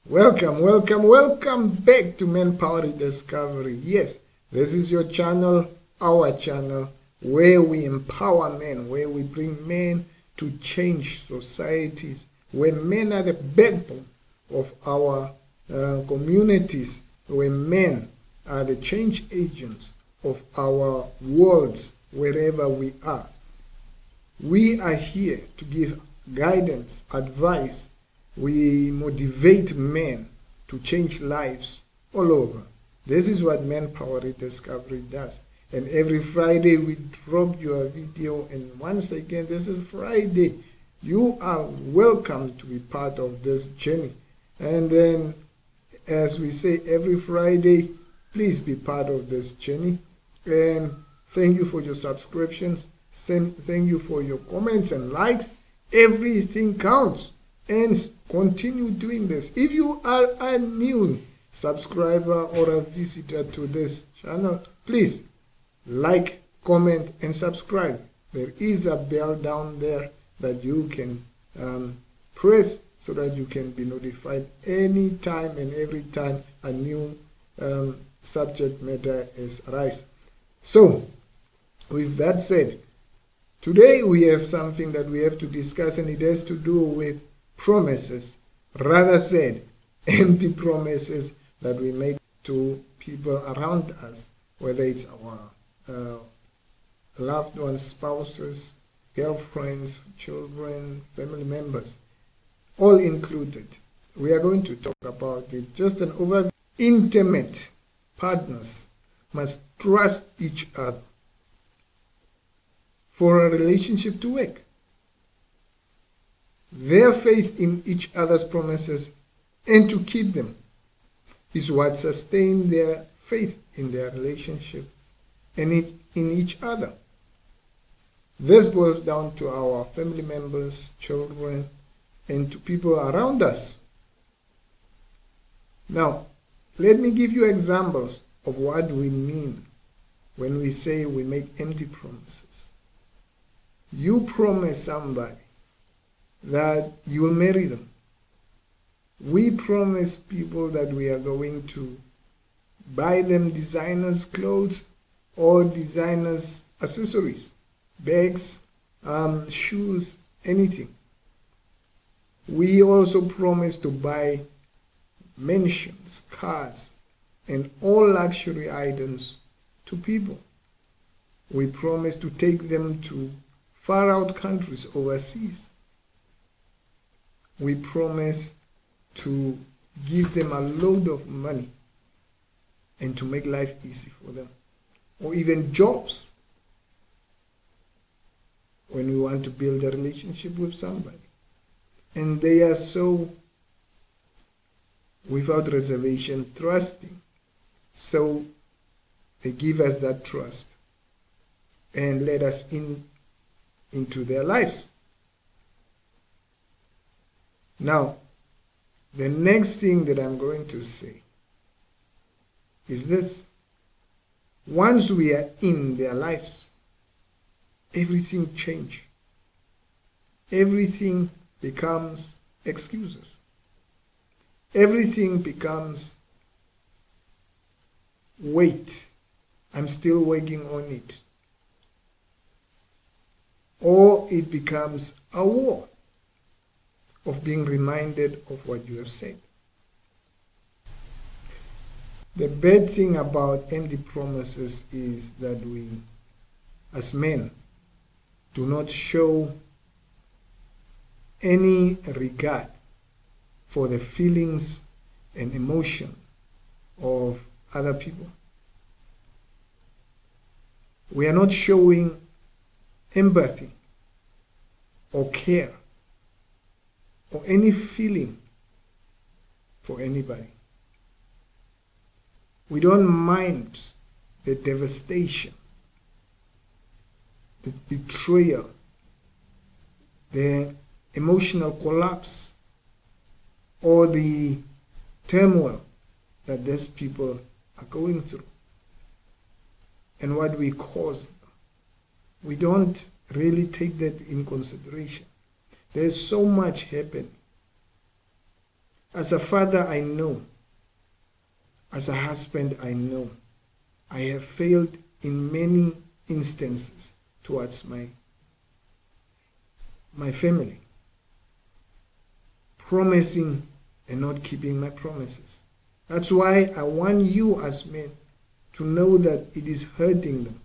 Welcome back to Manpower Discovery. Yes, this is your channel, our channel, where we empower men, where we bring men to change societies, where men are the backbone of our communities, where men are the change agents of our worlds, wherever we are. We are here to give guidance, advice. We motivate men to change lives all over. This is what Manpower Discovery does. And every Friday we drop you a video. And once again, this is Friday. You are welcome to be part of this journey. And then, as we say every Friday, please be part of this journey. And thank you for your subscriptions. Thank you for your comments and likes. Everything counts. And continue doing this. If you are a new subscriber or a visitor to this channel, please like, comment, and subscribe. There is a bell down there that you can press so that you can be notified anytime and every time a new subject matter is arise. So, with that said, today we have something that we have to discuss, and it has to do with promises, rather said, empty promises that we make to people around us, whether it's our loved ones, spouses, girlfriends, children, family members, all included. We are going to talk about it. Just an overview. Intimate partners must trust each other for a relationship to work. Their faith in each other's promises and to keep them is what sustains their faith in their relationship and in each other. This boils down to our family members, children, and to people around us. Now, let me give you examples of what we mean when we say we make empty promises. You promise somebody that you will marry them. We promise people that we are going to buy them designers clothes or designers accessories, bags, shoes, anything. We also promise to buy mansions, cars, and all luxury items to people. We promise to take them to far out countries overseas. We promise to give them a load of money and to make life easy for them, or even jobs when we want to build a relationship with somebody. And they are so, without reservation, trusting. So they give us that trust and let us into their lives. Now, the next thing that I'm going to say is this. Once we are in their lives, everything changes. Everything becomes excuses. Everything becomes, wait, I'm still working on it. Or it becomes a war of being reminded of what you have said. The bad thing about empty promises is that we, as men, do not show any regard for the feelings and emotion of other people. We are not showing empathy or care or any feeling for anybody. We don't mind the devastation, the betrayal, the emotional collapse, or the turmoil that these people are going through and what we caused. We don't really take that in consideration. There's so much happening. As a father, I know. As a husband, I know. I have failed in many instances towards my family, promising and not keeping my promises. That's why I want you as men to know that it is hurting them.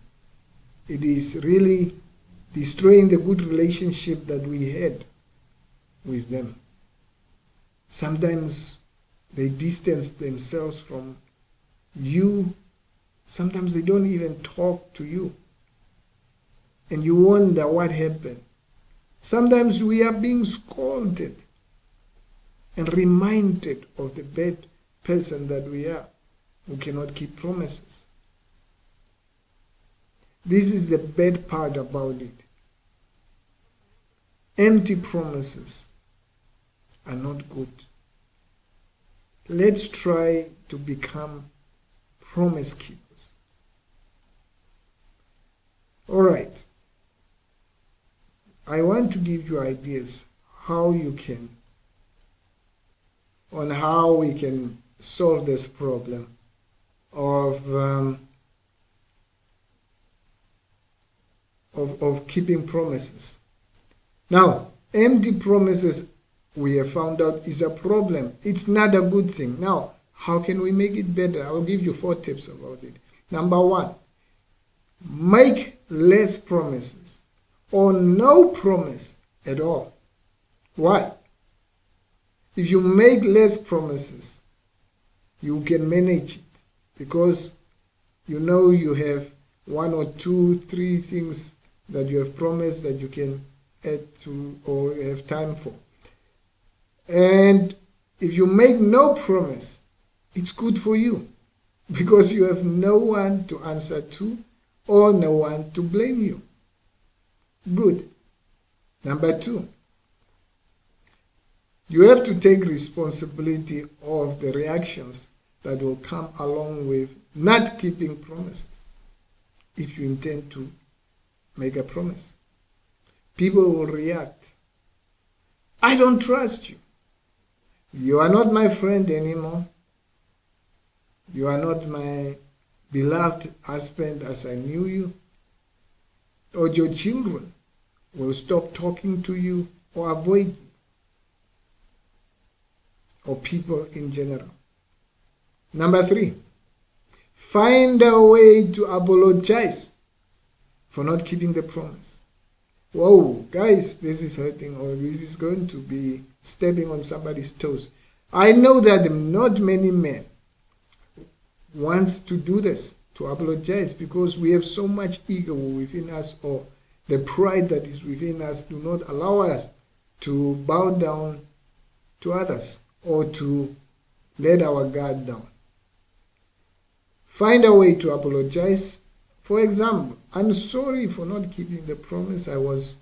It is really destroying the good relationship that we had with them. Sometimes they distance themselves from you. Sometimes they don't even talk to you. And you wonder what happened. Sometimes we are being scolded and reminded of the bad person that we are, who cannot keep promises. This is the bad part about it. Empty promises are not good. Let's try to become promise keepers. All right. I want to give you ideas how we can solve this problem of keeping promises. Now, empty promises, we have found out, is a problem. It's not a good thing. Now, how can we make it better? I'll give you 4 tips about it. Number 1, make less promises or no promise at all. Why? If you make less promises, you can manage it because you know you have 1 or 2, 3 things that you have promised that you can add to or have time for. And if you make no promise, it's good for you because you have no one to answer to or no one to blame you. Good. Number 2, you have to take responsibility of the reactions that will come along with not keeping promises if you intend to make a promise. People will react. I don't trust you. You are not my friend anymore. You are not my beloved husband as I knew you. Or your children will stop talking to you or avoid you. Or people in general. Number 3, find a way to apologize for not keeping the promise. Whoa, guys, this is hurting, or this is going to be stepping on somebody's toes. I know that not many men wants to do this, to apologize, because we have so much ego within us, or the pride that is within us do not allow us to bow down to others or to let our guard down. Find a way to apologize. For example, I'm sorry for not keeping the promise. I was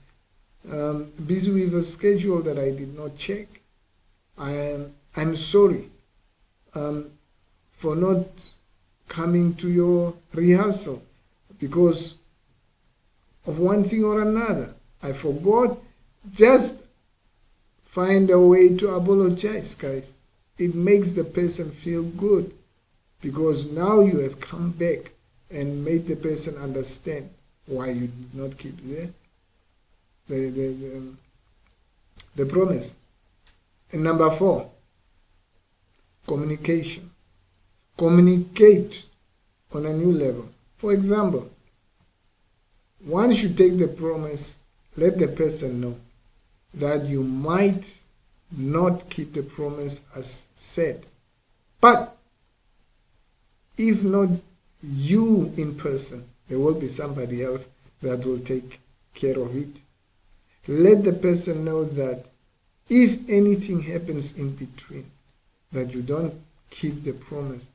busy with a schedule that I did not check. I'm sorry for not coming to your rehearsal because of one thing or another. I forgot. Just find a way to apologize, guys. It makes the person feel good because now you have come back and made the person understand why you did not keep the promise. And number 4, communication. Communicate on a new level. For example, once you take the promise, let the person know that you might not keep the promise as said. But if not you in person, there will be somebody else that will take care of it. Let the person know that if anything happens in between, that you don't keep the promise,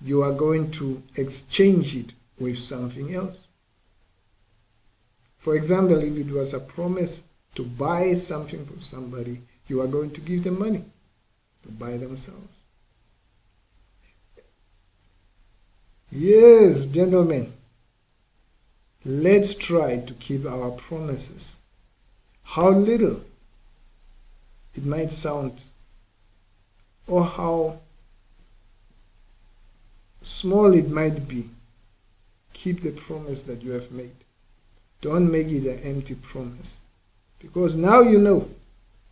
you are going to exchange it with something else. For example, if it was a promise to buy something for somebody, you are going to give them money to buy themselves. Yes, gentlemen, let's try to keep our promises. How little it might sound or how small it might be, keep the promise that you have made. Don't make it an empty promise, because now you know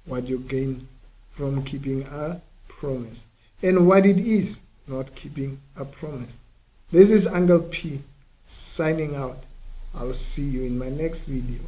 what you gain from keeping a promise and what it is not keeping a promise. This is Uncle P signing out. I'll see you in my next video.